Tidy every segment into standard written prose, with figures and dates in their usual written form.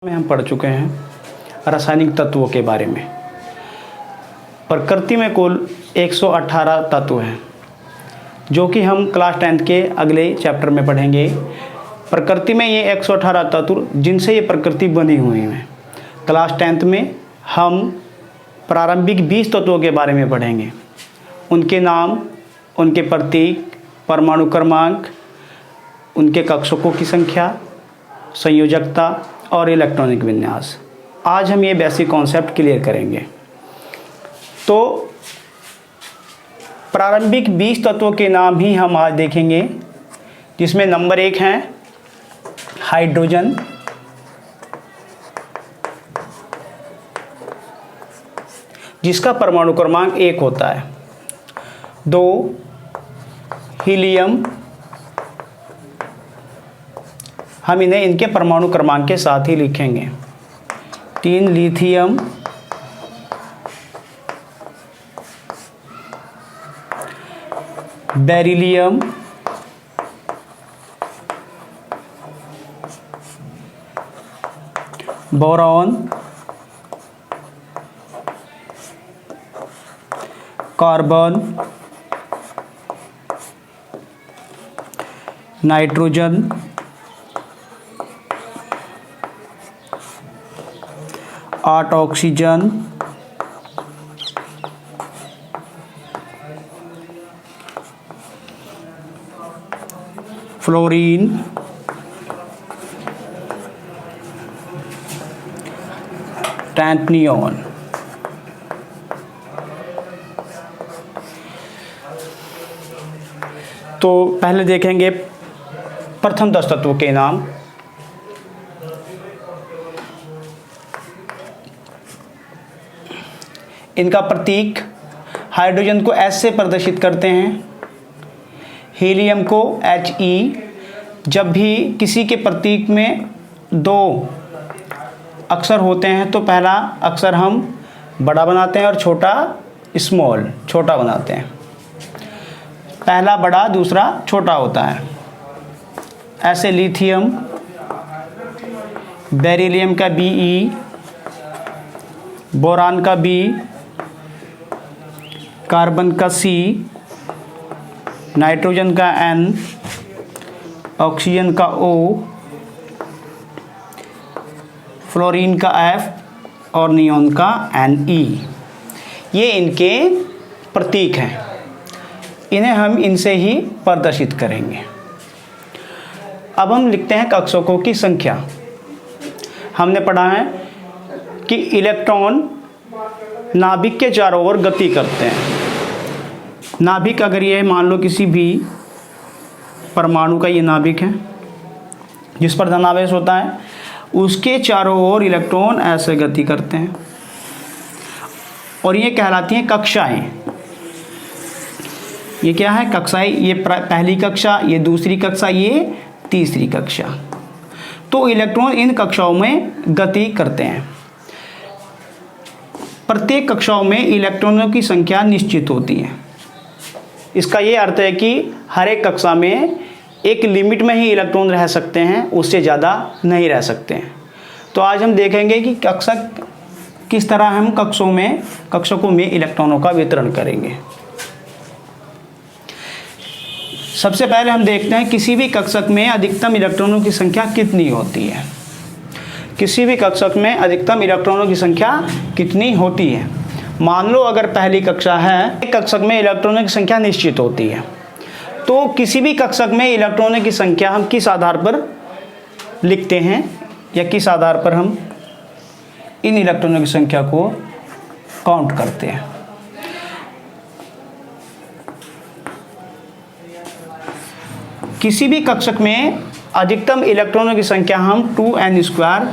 में हम पढ़ चुके हैं रासायनिक तत्वों के बारे में। प्रकृति में कुल 118 तत्व हैं जो कि हम क्लास 10th के अगले चैप्टर में पढ़ेंगे। प्रकृति में ये 118 तत्व जिनसे ये प्रकृति बनी हुई है। क्लास 10th में हम प्रारंभिक 20 तत्वों के बारे में पढ़ेंगे, उनके नाम, उनके प्रतीक, परमाणु क्रमांक, उनके कक्षकों की संख्या, संयोजकता और इलेक्ट्रॉनिक विन्यास। आज हम ये बेसिक कॉन्सेप्ट क्लियर करेंगे। तो प्रारंभिक 20 तत्वों के नाम ही हम आज देखेंगे, जिसमें नंबर 1 है हाइड्रोजन, जिसका परमाणु क्रमांक 1 होता है। 2 हीलियम, हम इन्हें इनके परमाणु क्रमांक के साथ ही लिखेंगे। 3 lithium, beryllium, boron, carbon, nitrogen, आठ ऑक्सीजन, फ्लोरीन, टैंटनियॉन। तो पहले देखेंगे प्रथम 10 तत्वों के नाम। इनका प्रतीक हाइड्रोजन को H से प्रदर्शित करते हैं, हीलियम को He। जब भी किसी के प्रतीक में 2 अक्षर होते हैं तो पहला अक्षर हम बड़ा बनाते हैं और छोटा स्मॉल छोटा बनाते हैं। पहला बड़ा, दूसरा छोटा होता है। ऐसे लिथियम, बेरिलियम का Be, बोरान का B, कार्बन का C, नाइट्रोजन का N, ऑक्सीजन का O, फ्लोरीन का F और नियॉन का Ne। ये इनके प्रतीक हैं, इन्हें हम इनसे ही प्रदर्शित करेंगे। अब हम लिखते हैं कक्षकों की संख्या। हमने पढ़ा है कि इलेक्ट्रॉन नाभिक के चारों ओर गति करते हैं। नाभिक, अगर ये मान लो किसी भी परमाणु का ये नाभिक है जिस पर धनावेश होता है, उसके चारों ओर इलेक्ट्रॉन ऐसे गति करते हैं और ये कहलाती हैं कक्षाएं। ये क्या है? कक्षाएं। ये पहली कक्षा, ये दूसरी कक्षा, ये तीसरी कक्षा। तो इलेक्ट्रॉन इन कक्षाओं में गति करते हैं। प्रत्येक कक्षाओं में इलेक्ट्रॉनों की संख्या निश्चित होती है। इसका ये अर्थ है कि हर एक कक्षा में एक लिमिट में ही इलेक्ट्रॉन रह सकते हैं, उससे ज़्यादा नहीं रह सकते हैं। तो आज हम देखेंगे कि कक्षक किस तरह हम कक्षकों में इलेक्ट्रॉनों का वितरण करेंगे। सबसे पहले हम देखते हैं किसी भी कक्षक में अधिकतम इलेक्ट्रॉनों की संख्या कितनी होती है। किसी भी कक्षक में अधिकतम इलेक्ट्रॉनों की संख्या कितनी होती है। मान लो अगर पहली कक्षा है, एक कक्षक में इलेक्ट्रॉनों की संख्या निश्चित होती है, तो किसी भी कक्षक में इलेक्ट्रॉनों की संख्या हम किस आधार पर लिखते हैं या किस आधार पर हम इन इलेक्ट्रॉनों की संख्या को काउंट करते हैं। किसी भी कक्षक में अधिकतम इलेक्ट्रॉनों की संख्या हम 2n²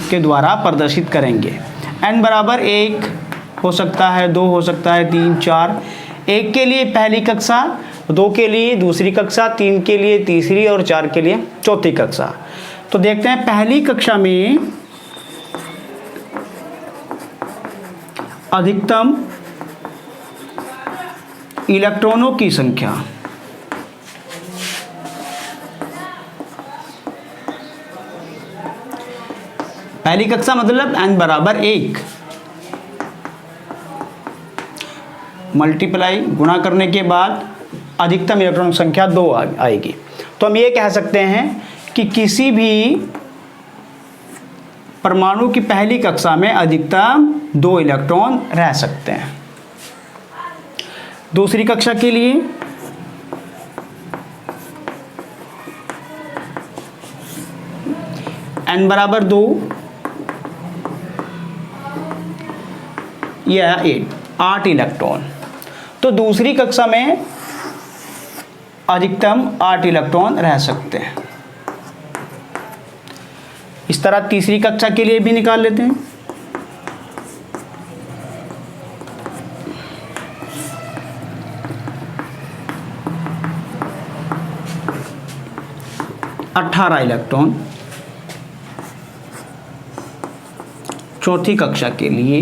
के द्वारा प्रदर्शित करेंगे। n बराबर 1 हो सकता है, 2 हो सकता है, 3, 4। 1 के लिए पहली कक्षा, 2 के लिए दूसरी कक्षा, 3 के लिए तीसरी और 4 के लिए चौथी कक्षा। तो देखते हैं पहली कक्षा में अधिकतम इलेक्ट्रॉनों की संख्या। पहली कक्षा मतलब n बराबर 1, मल्टीप्लाई गुणा करने के बाद अधिकतम इलेक्ट्रॉन संख्या 2 आएगी। तो हम ये कह सकते हैं कि किसी भी परमाणु की पहली कक्षा में अधिकतम 2 इलेक्ट्रॉन रह सकते हैं। दूसरी कक्षा के लिए n बराबर 2 या 8 इलेक्ट्रॉन, तो दूसरी कक्षा में अधिकतम 8 इलेक्ट्रॉन रह सकते हैं। इस तरह तीसरी कक्षा के लिए भी निकाल लेते हैं। अठारह इलेक्ट्रॉन चौथी कक्षा के लिए,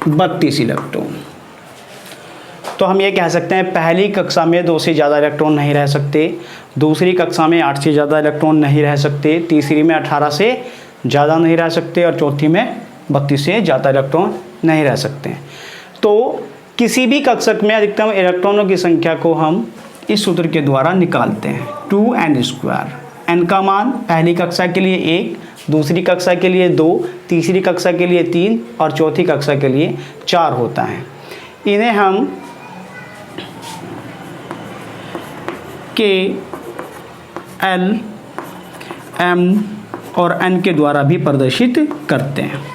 बत्तीस इलेक्ट्रॉन। तो हम ये कह सकते हैं पहली कक्षा में 2 से ज़्यादा इलेक्ट्रॉन नहीं रह सकते, दूसरी कक्षा में 8 से ज़्यादा इलेक्ट्रॉन नहीं रह सकते, तीसरी में 18 से ज़्यादा नहीं रह सकते और चौथी में 32 से ज़्यादा इलेक्ट्रॉन नहीं रह सकते। तो किसी भी कक्षक में अधिकतम इलेक्ट्रॉनों की संख्या को हम इस सूत्र के द्वारा निकालते हैं, 2n²। n का मान पहली कक्षा के लिए 1, दूसरी कक्षा के लिए 2, तीसरी कक्षा के लिए 3 और चौथी कक्षा के लिए 4 होता है। इन्हें हम K, L, M और N के द्वारा भी प्रदर्शित करते हैं।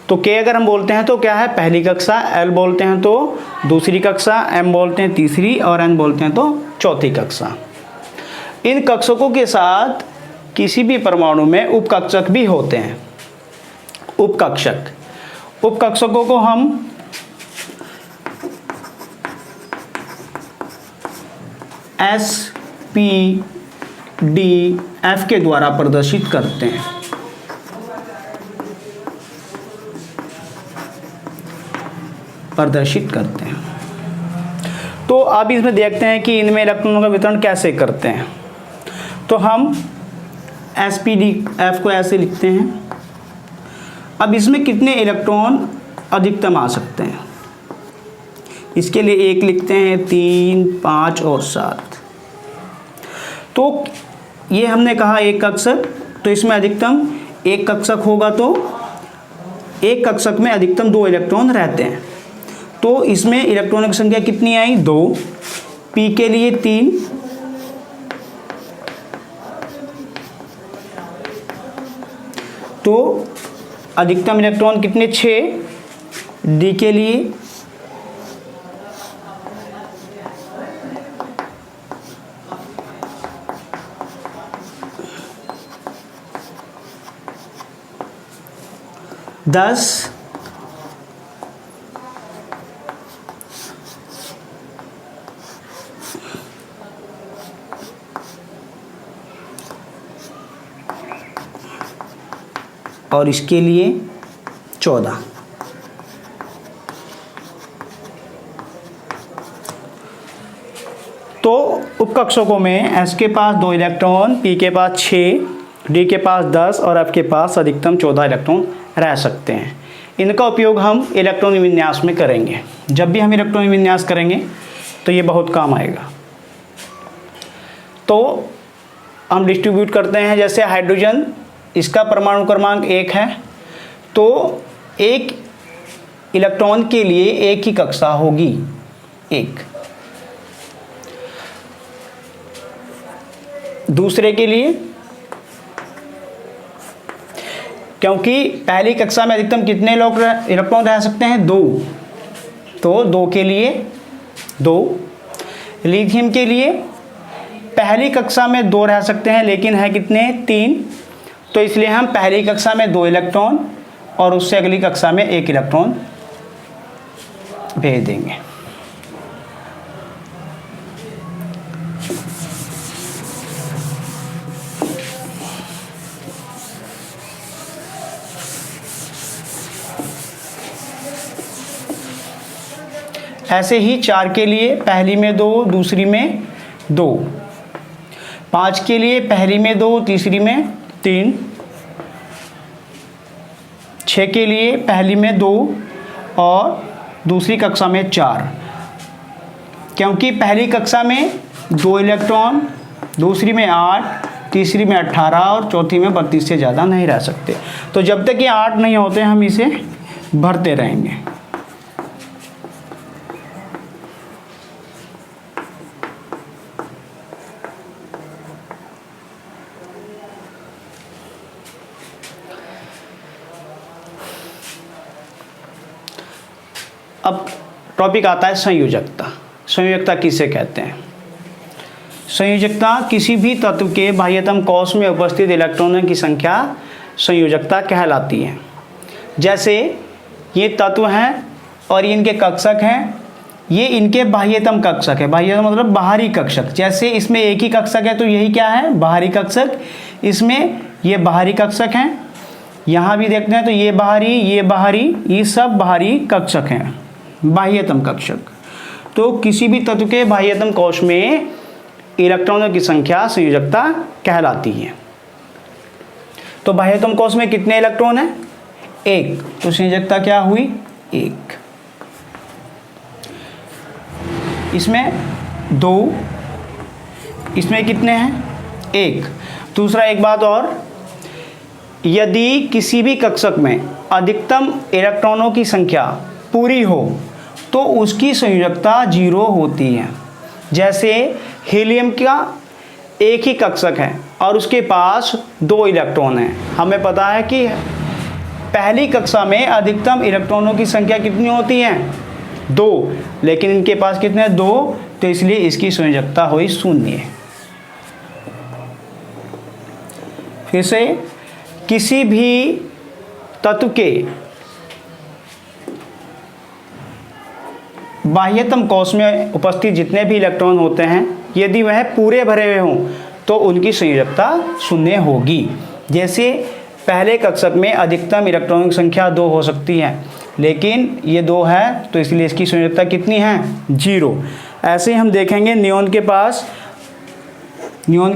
तो K अगर हम बोलते हैं तो क्या है, पहली कक्षा, L बोलते हैं तो दूसरी कक्षा, M बोलते हैं तीसरी और N बोलते हैं तो चौथी कक्षा। इन कक्षकों के साथ किसी भी परमाणु में उपकक्षक भी होते हैं। उपकक्षकों को हम S, P, D, F के द्वारा प्रदर्शित करते हैं। तो अब इसमें देखते हैं कि इनमें इलेक्ट्रॉनों का वितरण कैसे करते हैं। तो हम SPDF को ऐसे लिखते हैं। अब इसमें कितने इलेक्ट्रॉन अधिकतम आ सकते हैं, इसके लिए 1 लिखते हैं, 3, 5 और 7। तो ये हमने कहा एक कक्षक, तो इसमें अधिकतम एक कक्षक होगा तो एक कक्षक में अधिकतम 2 इलेक्ट्रॉन रहते हैं। तो इसमें इलेक्ट्रॉनों की संख्या कितनी आई, 2। P के लिए 3, तो अधिकतम इलेक्ट्रॉन कितने, 6। D के लिए 10। और इसके लिए 14। तो उपकक्षकों में S के पास 2 इलेक्ट्रॉन, P के पास 6, D के पास 10 और F के पास अधिकतम 14 इलेक्ट्रॉन रह सकते हैं। इनका उपयोग हम इलेक्ट्रॉन विन्यास में करेंगे। जब भी हम इलेक्ट्रॉन विन्यास करेंगे तो ये बहुत काम आएगा। तो हम डिस्ट्रीब्यूट करते हैं, जैसे हाइड्रोजन, इसका परमाणु क्रमांक 1 है, तो एक इलेक्ट्रॉन के लिए एक ही कक्षा होगी, 1। दूसरे के लिए, क्योंकि पहली कक्षा में अधिकतम कितने इलेक्ट्रॉन रह सकते हैं, 2, तो 2 के लिए 2। लिथियम के लिए पहली कक्षा में 2 रह सकते हैं, लेकिन है कितने, 3, तो इसलिए हम पहली कक्षा में 2 इलेक्ट्रॉन और उससे अगली कक्षा में 1 इलेक्ट्रॉन भेज देंगे। ऐसे ही 4 के लिए पहली में 2, दूसरी में 2, 5 के लिए पहली में 2, तीसरी में 3, 6 के लिए पहली में 2 और दूसरी कक्षा में 4, क्योंकि पहली कक्षा में 2 इलेक्ट्रॉन, दूसरी में 8, तीसरी में 18 और चौथी में 32 से ज़्यादा नहीं रह सकते। तो जब तक ये 8 नहीं होते हम इसे भरते रहेंगे। अब टॉपिक आता है संयोजकता। संयोजकता किसे कहते हैं? संयोजकता किसी भी तत्व के बाह्यतम कोश में उपस्थित इलेक्ट्रॉनों की संख्या संयोजकता कहलाती है। जैसे ये तत्व हैं और ये इनके कक्षक हैं, ये इनके बाह्यतम कक्षक है। बाह्यतम मतलब बाहरी कक्षक। जैसे इसमें एक ही कक्षक है तो यही क्या है? बाहरी कक्षक। इसमें ये बाहरी कक्षक हैं, यहाँ भी देखते हैं तो ये बाहरी, ये सब बाहरी कक्षक हैं, बाह्यतम कक्षक। तो किसी भी तत्व के बाह्यतम कोश में इलेक्ट्रॉनों की संख्या संयोजकता कहलाती है। तो बाह्यतम कोश में कितने इलेक्ट्रॉन हैं? 1, तो संयोजकता क्या हुई? 1। इसमें 2, इसमें कितने हैं? 1। दूसरा एक बात और, यदि किसी भी कक्षक में अधिकतम इलेक्ट्रॉनों की संख्या पूरी हो तो उसकी संयोजकता 0 होती है। जैसे हीलियम का एक ही कक्षक है और उसके पास 2 इलेक्ट्रॉन हैं। हमें पता है कि पहली कक्षा में अधिकतम इलेक्ट्रॉनों की संख्या कितनी होती है? 2, लेकिन इनके पास कितने? 2, तो इसलिए इसकी संयोजकता हुई 0। फिर से, किसी भी तत्व के बाह्यतम कोश में उपस्थित जितने भी इलेक्ट्रॉन होते हैं, यदि वह पूरे भरे हुए हों तो उनकी संयोजकता 0 होगी। जैसे पहले कक्षक में अधिकतम इलेक्ट्रॉनों की संख्या 2 हो सकती है, लेकिन ये 2 है तो इसलिए इसकी संयोजकता कितनी है? 0। ऐसे ही हम देखेंगे नियॉन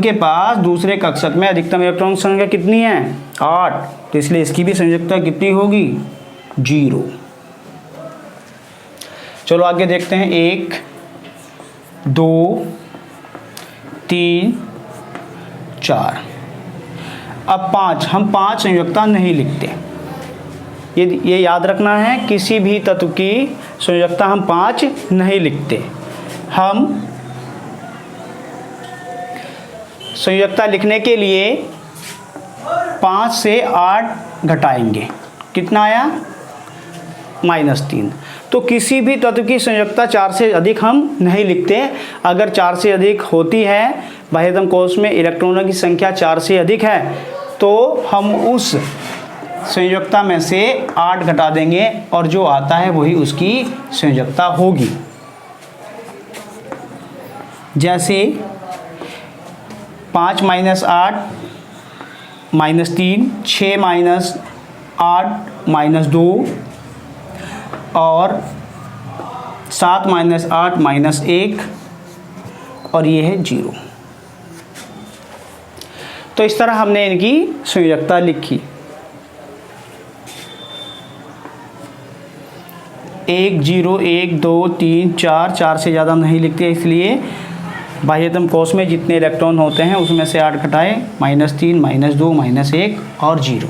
के पास दूसरे कक्षक में अधिकतम इलेक्ट्रॉन की संख्या कितनी है? 8, तो इसलिए इसकी भी संयोजकता कितनी होगी? 0। चलो आगे देखते हैं। 1, 2, 3, 4। अब 5, हम 5 संयोजकता नहीं लिखते। ये याद रखना है, किसी भी तत्व की संयोजकता हम 5 नहीं लिखते। हम संयोजकता लिखने के लिए 5 से 8 घटाएंगे। कितना आया? -3। तो किसी भी तत्व की संयोजकता 4 से अधिक हम नहीं लिखते। अगर 4 से अधिक होती है, बाह्यतम कोश में इलेक्ट्रॉनों की संख्या 4 से अधिक है, तो हम उस संयोजकता में से 8 घटा देंगे और जो आता है वही उसकी संयोजकता होगी। जैसे 5 - 8 -3, 6 - 8 -2 और 7 - 8 -1 और ये है 0। तो इस तरह हमने इनकी संयोजकता लिखी। 1 0 1 2 3 4, 4 से ज़्यादा नहीं लिखते, इसलिए बाह्यतम कोश में जितने इलेक्ट्रॉन होते हैं उसमें से 8 घटाए, -3 -2 -1 और 0।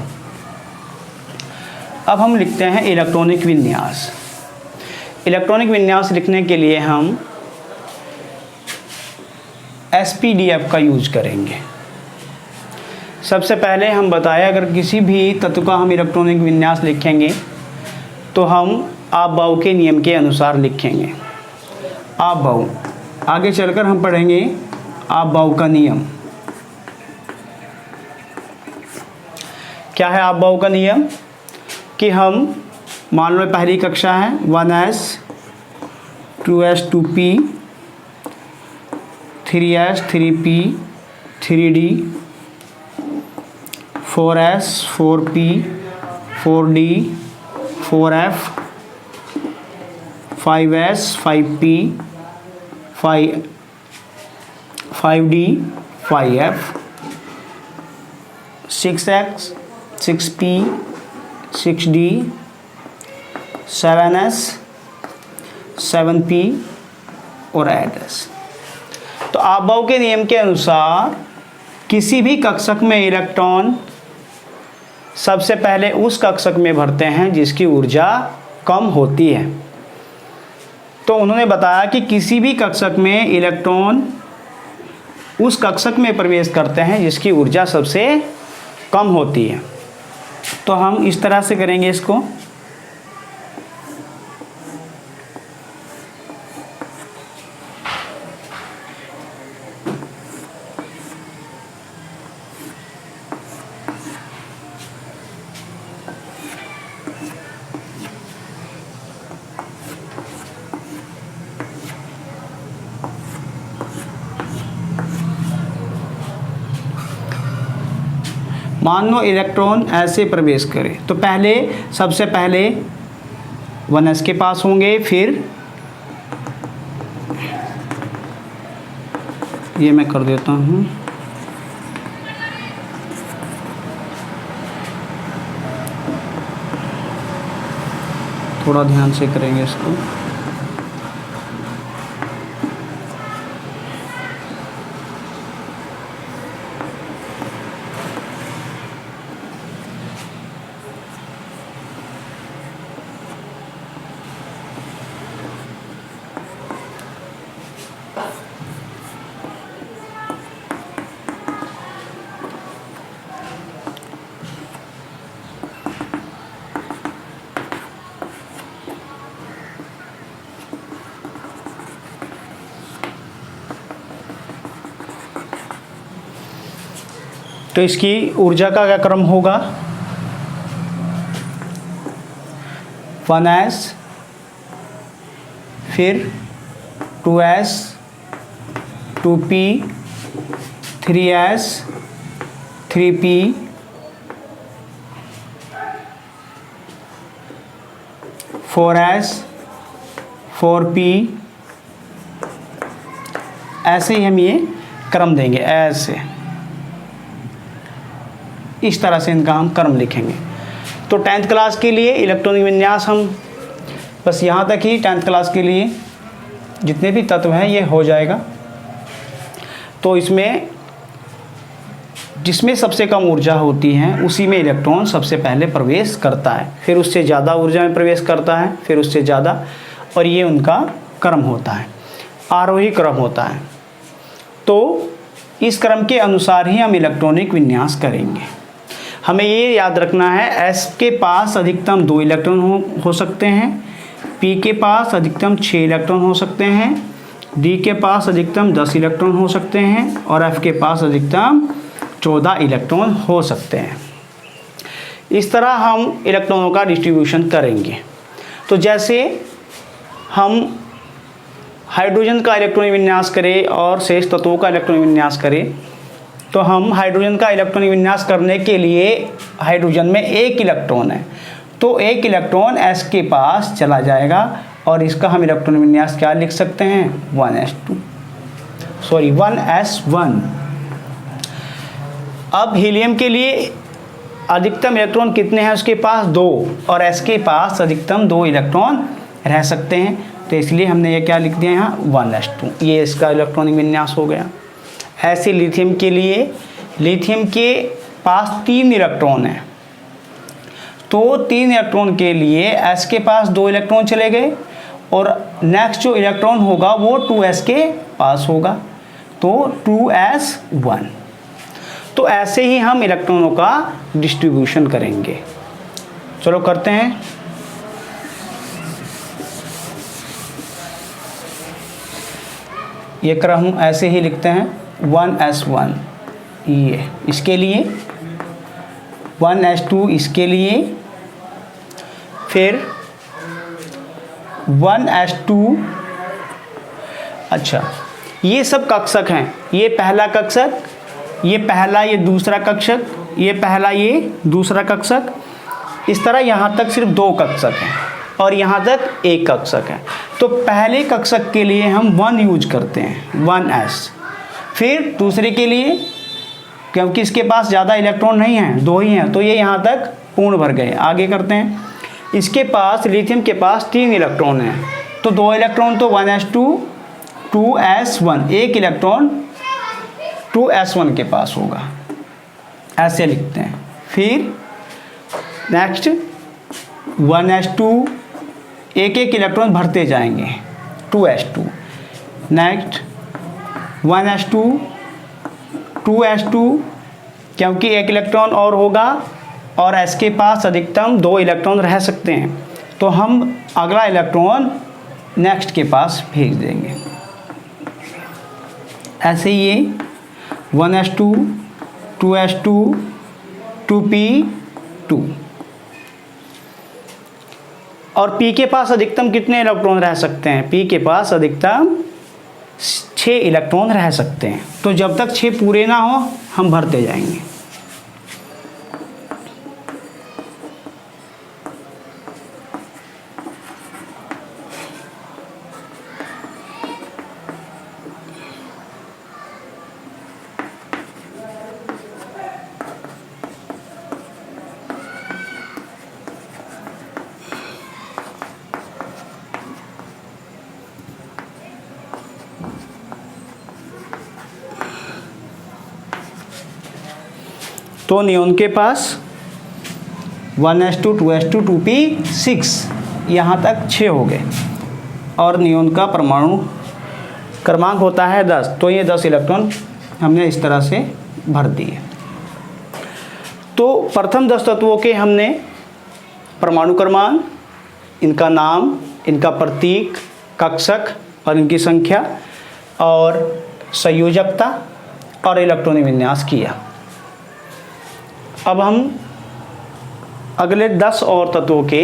अब हम लिखते हैं इलेक्ट्रॉनिक विन्यास। इलेक्ट्रॉनिक विन्यास लिखने के लिए हम SPDF का यूज करेंगे। सबसे पहले हम बताया, अगर किसी भी तत्व का हम इलेक्ट्रॉनिक विन्यास लिखेंगे तो हम आप-बाऊ के नियम के अनुसार लिखेंगे। आप-बाऊ, आगे चलकर हम पढ़ेंगे आप-बाऊ का नियम। क्या है आप-बाऊ का नियम? कि हम मान लो पहली कक्षा है, 1s 2s 2p 3s 3p 3d 4s 4p 4d 4f 5s 5p 5d 5f 6x 6p 6d 7s 7p और 8s। तो अबव के नियम के अनुसार किसी भी कक्षक में इलेक्ट्रॉन सबसे पहले उस कक्षक में भरते हैं जिसकी ऊर्जा कम होती है। तो उन्होंने बताया कि किसी भी कक्षक में इलेक्ट्रॉन उस कक्षक में प्रवेश करते हैं जिसकी ऊर्जा सबसे कम होती है। तो हम इस तरह से करेंगे इसको। मान लो इलेक्ट्रॉन ऐसे प्रवेश करे, तो पहले सबसे पहले 1s के पास होंगे, फिर ये मैं कर देता हूँ, थोड़ा ध्यान से करेंगे इसको। तो इसकी ऊर्जा का क्या क्रम होगा, 1s फिर 2s 2p 3s 3p 4s 4p, ऐसे ही हम ये क्रम देंगे, ऐसे इस तरह से इनका हम क्रम लिखेंगे। तो 10th क्लास के लिए इलेक्ट्रॉनिक विन्यास हम बस यहाँ तक ही 10th क्लास के लिए जितने भी तत्व हैं ये हो जाएगा। तो इसमें जिसमें सबसे कम ऊर्जा होती है उसी में इलेक्ट्रॉन सबसे पहले प्रवेश करता है, फिर उससे ज़्यादा ऊर्जा में प्रवेश करता है, फिर उससे ज़्यादा, और ये उनका क्रम होता है, आरोही क्रम होता है। तो इस क्रम के अनुसार ही हम इलेक्ट्रॉनिक विन्यास करेंगे। हमें ये याद रखना है, S के पास अधिकतम 2 इलेक्ट्रॉन हो सकते हैं, P के पास अधिकतम 6 इलेक्ट्रॉन हो सकते हैं, D के पास अधिकतम 10 इलेक्ट्रॉन हो सकते हैं और F के पास अधिकतम 14 इलेक्ट्रॉन हो सकते हैं। इस तरह हम इलेक्ट्रॉनों का डिस्ट्रीब्यूशन करेंगे। तो जैसे हम हाइड्रोजन का इलेक्ट्रॉनिक विन्यास करें और शेष तत्वों का इलेक्ट्रॉनिक विन्यास करें, तो हम हाइड्रोजन का इलेक्ट्रॉनिक विन्यास करने के लिए हाइड्रोजन में 1 इलेक्ट्रॉन है, तो 1 इलेक्ट्रॉन S के पास चला जाएगा और इसका हम इलेक्ट्रॉनिक विन्यास क्या लिख सकते हैं, 1s1। अब हीलियम के लिए अधिकतम इलेक्ट्रॉन कितने हैं उसके पास, 2, और S के पास अधिकतम 2 इलेक्ट्रॉन रह सकते हैं, तो इसलिए हमने ये क्या लिख दिया यहाँ, 1s2। ये इसका इलेक्ट्रॉनिक विन्यास हो गया। ऐसे लिथियम के लिए, लिथियम के पास 3 इलेक्ट्रॉन है, तो 3 इलेक्ट्रॉन के लिए S के पास 2 इलेक्ट्रॉन चले गए और नेक्स्ट जो इलेक्ट्रॉन होगा वो 2s के पास होगा, तो 2s1। तो ऐसे ही हम इलेक्ट्रॉनों का डिस्ट्रीब्यूशन करेंगे। चलो करते हैं। ये क्रम ऐसे ही लिखते हैं, 1s1 ये इसके लिए, 1s2 इसके लिए, फिर 1s2। अच्छा, ये सब कक्षक हैं, ये पहला कक्षक, ये पहला, ये दूसरा कक्षक, ये पहला, ये दूसरा कक्षक, इस तरह यहाँ तक सिर्फ 2 कक्षक हैं और यहाँ तक 1 कक्षक है। तो पहले कक्षक के लिए हम 1 यूज करते हैं, 1s। फिर दूसरे के लिए, क्योंकि इसके पास ज़्यादा इलेक्ट्रॉन नहीं हैं, 2 ही हैं, तो ये यहाँ तक पूर्ण भर गए। आगे करते हैं, इसके पास, लिथियम के पास 3 इलेक्ट्रॉन हैं, तो 2 इलेक्ट्रॉन तो 1s2 2s1, 1 इलेक्ट्रॉन 2s1 के पास होगा, ऐसे लिखते हैं। फिर नेक्स्ट 1s2, एक इलेक्ट्रॉन भरते जाएंगे, 2s2। नेक्स्ट 1s2 2s2, क्योंकि 1 इलेक्ट्रॉन और होगा और s के पास अधिकतम 2 इलेक्ट्रॉन रह सकते हैं, तो हम अगला इलेक्ट्रॉन नेक्स्ट के पास भेज देंगे। ऐसे ये 1s2 2s2 2p2। और p के पास अधिकतम कितने इलेक्ट्रॉन रह सकते हैं? p के पास अधिकतम 6 इलेक्ट्रॉन रह सकते हैं। तो जब तक 6 पूरे ना हो हम भरते जाएंगे। तो नियोन के पास 1s2 2s2 2p6, यहाँ तक 6 हो गए, और नियोन का परमाणु क्रमांक होता है 10, तो ये 10 इलेक्ट्रॉन हमने इस तरह से भर दिए। तो प्रथम 10 तत्वों के हमने परमाणु क्रमांक, इनका नाम, इनका प्रतीक, कक्षक और इनकी संख्या और संयोजकता और इलेक्ट्रॉनिक विन्यास किया। अब हम अगले 10 और तत्वों के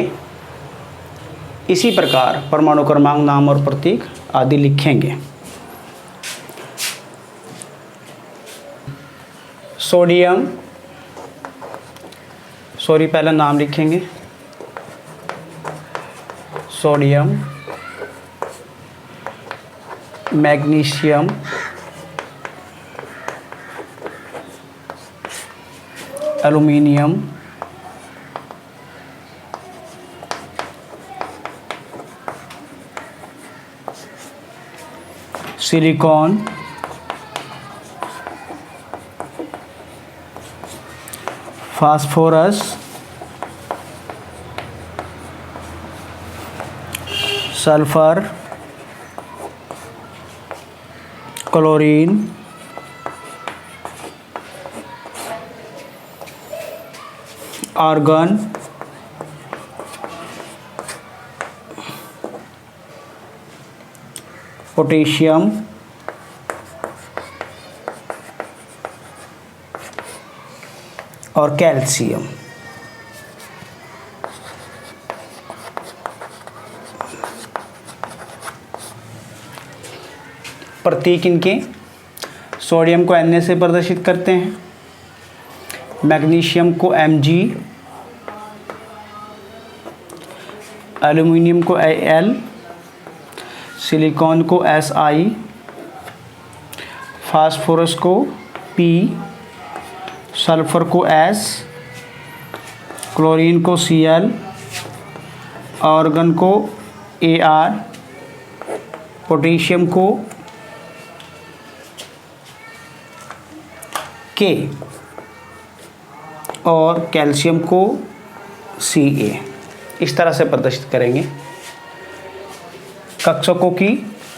इसी प्रकार परमाणु क्रमांक, नाम और प्रतीक आदि लिखेंगे। सोडियम, पहला नाम लिखेंगे, sodium, magnesium, aluminium, silicon, phosphorus, sulphur, chlorine, argon, potassium, और कैल्शियम। प्रतीक इनके, सोडियम को Na से प्रदर्शित करते हैं, मैग्नीशियम को Mg, एल्युमिनियम को Al, सिलिकॉन को Si, फास्फोरस को P, सल्फर को S, क्लोरीन को Cl, आर्गन को Ar, पोटेशियम को K और कैल्शियम को Ca। इस तरह से प्रदर्शित करेंगे। कक्षकों की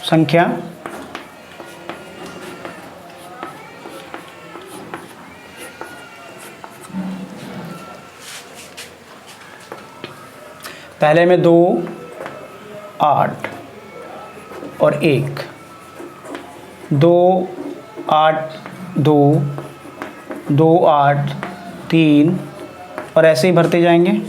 संख्या, पहले में 2 8 और 1, 2 8 2 2 8 3, और ऐसे ही भरते जाएंगे।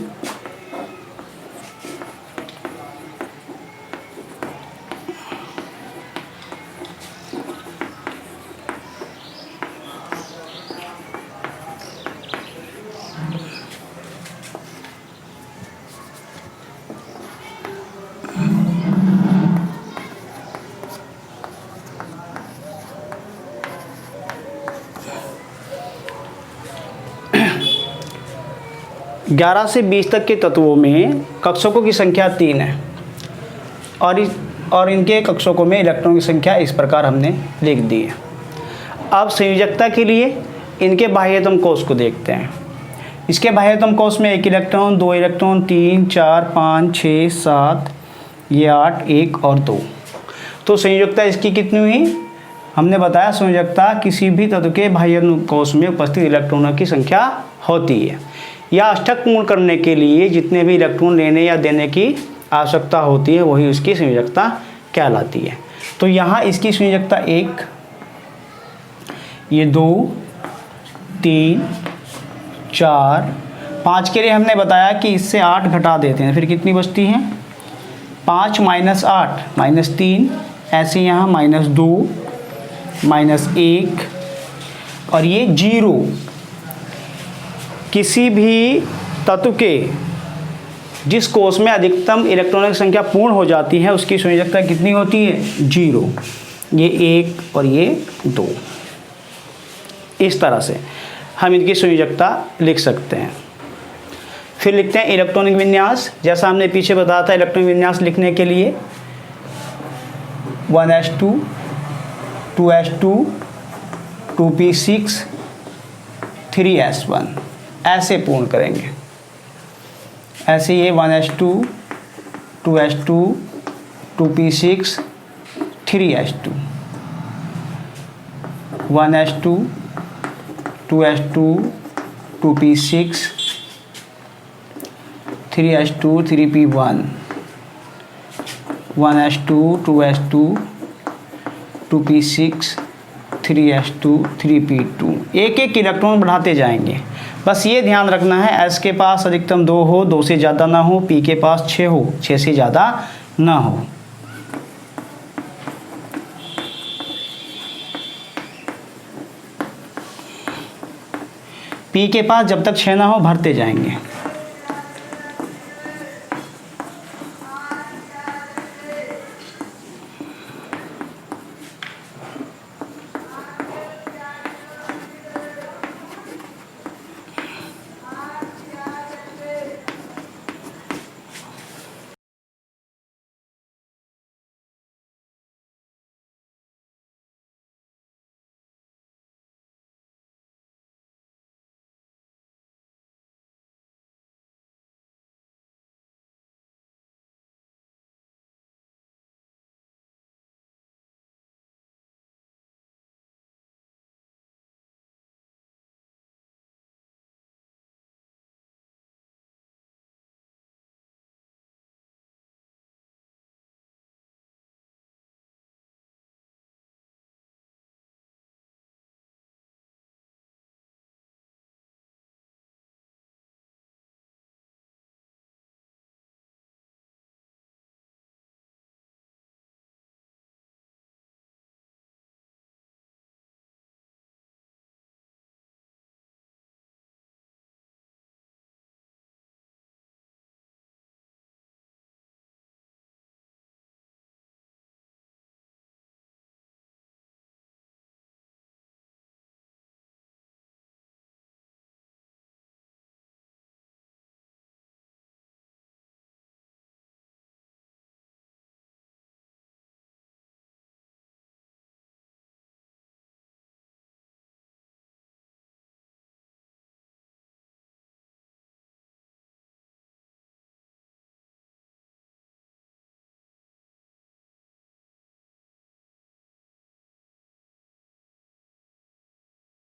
11 से 20 तक के तत्वों में कक्षकों की संख्या 3 है और इनके कक्षकों में इलेक्ट्रॉन की संख्या इस प्रकार हमने लिख दी है। अब संयोजकता के लिए इनके बाह्यतम कोश को देखते हैं। इसके बाह्यतम कोश में 1 इलेक्ट्रॉन, 2 इलेक्ट्रॉन, 3, 4, 5, 6, 7, ये 8, 1 और 2। तो संयोजकता इसकी कितनी हुई? हमने बताया संयोजकता किसी भी तत्व के बाह्य कोश में उपस्थित इलेक्ट्रॉनों की संख्या होती है। या अष्टक पूर्ण करने के लिए जितने भी इलेक्ट्रॉन लेने या देने की आवश्यकता होती है वही उसकी संयोजकता कहलाती है। तो यहाँ इसकी संयोजकता 1, ये 2, 3, 4, 5 के लिए हमने बताया कि इससे 8 घटा देते हैं, फिर कितनी बचती हैं? 5 - 8 -3, ऐसे यहाँ -2, -1 और ये 0। किसी भी तत्व के जिस कोश में अधिकतम इलेक्ट्रॉनों की संख्या पूर्ण हो जाती है उसकी संयोजकता कितनी होती है? 0। ये 1 और ये 2। इस तरह से हम इनकी संयोजकता लिख सकते हैं। फिर लिखते हैं इलेक्ट्रॉनिक विन्यास। जैसा हमने पीछे बताया था इलेक्ट्रॉनिक विन्यास लिखने के लिए 1s2 2s2 2p6 3s1 ऐसे पूर्ण करेंगे। ऐसे ये 1s2 2s2 2p6 3s2 1s2 2s2 2p6 3s2 3p1 1s2 2s2 2p6 3s2 3p2। एक एक इलेक्ट्रॉन बढ़ाते जाएंगे। बस ये ध्यान रखना है S के पास अधिकतम 2 हो, 2 से ज़्यादा ना हो, P के पास 6 हो, 6 से ज़्यादा ना हो। P के पास जब तक 6 ना हो भरते जाएंगे।